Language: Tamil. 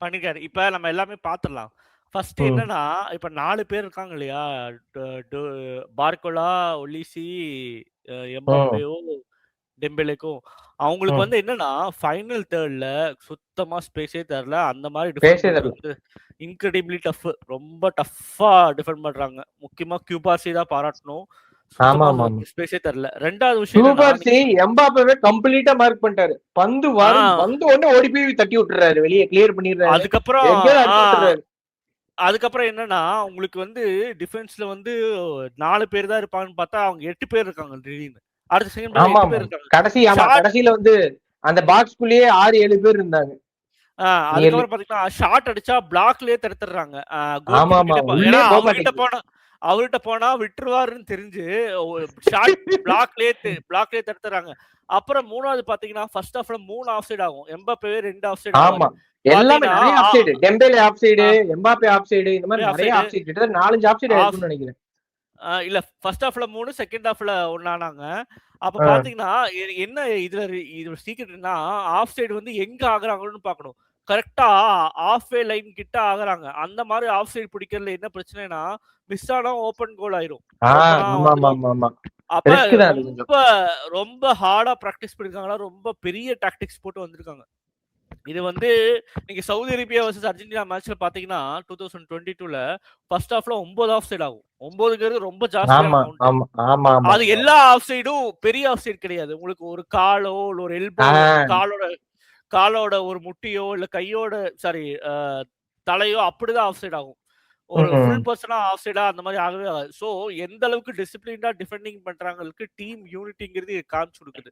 பண்ணிருக்காரு. இப்ப நம்ம எல்லாமே பார்த்துடலாம். ஃபர்ஸ்ட் ம். என்னன்னா, இப்ப 4 பேர் இருக்காங்க இல்லையா? ட டு பார்கோலா, ஒலிசி, ம். எம்பாப்பேவும், டெம்பேலேக்கும். அவங்களுக்கு ம். வந்து என்னன்னா, ஃபைனல் தேர்ட்ல சுத்தமா ஸ்பேஸே தரல. அந்த மாரி டிஃபெண்ட் பேசே பண்றது தரல. வந்து இன்கிரெடிபிலி டஃப். ரொம்ப டஃப்பா டிஃபெண்ட் பண்றாங்க. முக்கியமா கியூபார்சி தான் பாராட்டணும். சுத்தமா ஆமாமாமா. ஸ்பேஸே தரல. 2வது விஷயம் என்னன்னா, கியூபார்சி எம்பாப்பேவே கம்ப்ளீட்டா மார்க் பண்ணிட்டாரு. பந்து வந்த உடனே ஓடி போய் தட்டி விட்டுறாரு, வெளியே கிளியர் பண்ணிடுறாரு, அதுக்கப்புறம் எங்கேயாவது அடிச்சு விட்டுறாரு. அதுக்கப்புறம் என்னன்னா, உங்களுக்கு வந்து டிஃபென்ஸ்ல வந்து 4 பேர் தான் இருப்பாங்கன்னு பார்த்தா, அவங்க 8 பேர் இருக்காங்க திடீர்னு. அடுத்த செகண்ட் பால்ல 8 பேர் இருக்காங்க. கடைசியில வந்து அந்த பாக்ஸ்குள்ளேயே 6-7 பேர் இருந்தாங்க. அதுக்கப்புறம் பாத்தீங்கன்னா, ஷாட் அடிச்சா பிளாக்லயே தடுத்துறாங்க. உள்ளே ஏன்னா போக அவர்கிட்ட போனா விட்டுருவாருன்னு தெரிஞ்சு ஷாட் பிளாக்லயே தடுத்துறாங்க. அப்புறம் 3வது பாத்தீங்கன்னா, ஃபர்ஸ்ட் ஹாஃப்ல 3 ஆஃப் சைடு ஆகும். எம்பாப்பே 2 ஆஃப் சைடு ஆமா, எல்லாமே நிறைய offside. Dembele offside, Mbappe offside, இந்த மாதிரி நிறைய ஆஃப் சைடு, கிட்டத்தட்ட 4-5 ஆஃப் சைடு இருக்குன்னு நினைக்கிறேன். இல்ல ஃபர்ஸ்ட் ஹாஃப்ல 3, செகண்ட் ஹாஃப்ல 1 ஆனாங்க. அப்ப பாத்தீங்கன்னா, என்ன இதுல சீக்ரெட்னா, ஆஃப் சைடு வந்து எங்க ஆகுறாங்கன்னு பார்க்கணும். கரெக்ட்டா ஆஃப் வே லைன் கிட்ட ஆகுறாங்க. அந்த மாதிரி ஆஃப் சைடு பிடிக்கிறதுல என்ன பிரச்சனைனா, மிஸ் ஆனா ஓபன் கோல் ஆயிரும். அப்ப ரொம்ப ஹார்டா பிராக்டிஸ் பண்ணிருக்காங்களா, ரொம்ப பெரிய டாக்டிக்ஸ் போட்டு வந்திருக்காங்க. இது வந்து நீங்க சவுதி அரேபியா வர்சஸ் அர்ஜென்டினா மேட்ச்ல பாத்தீங்கன்னா 2022ல ஃபர்ஸ்ட் ஹாஃப்ல 9 ஆஃப் சைடு ஆகும். 9ங்கிறது ரொம்ப ஜாஸ்தியான கவுண்ட். அது எல்லா ஆஃப் சைடும் பெரிய ஆஃப் சைடு கிடையாது. உங்களுக்கு ஒரு காலோ இல்ல ஒரு எல்போ, காலோட ஒரு முட்டியோ இல்ல கையோட தலையோ அப்படிதான் ஆஃப் சைடு ஆகும். ஒரு ஃபுல் பர்சனா ஆஃப் சைடா அந்த மாதிரி ஆகவே ஆகாது. சோ எந்த அளவுக்கு டிசிப்ளின்டா டிஃபெண்டிங் பண்றாங்களுக்கு டீம் யூனிட்டிங்கிறது காமிச்சு கொடுக்குது.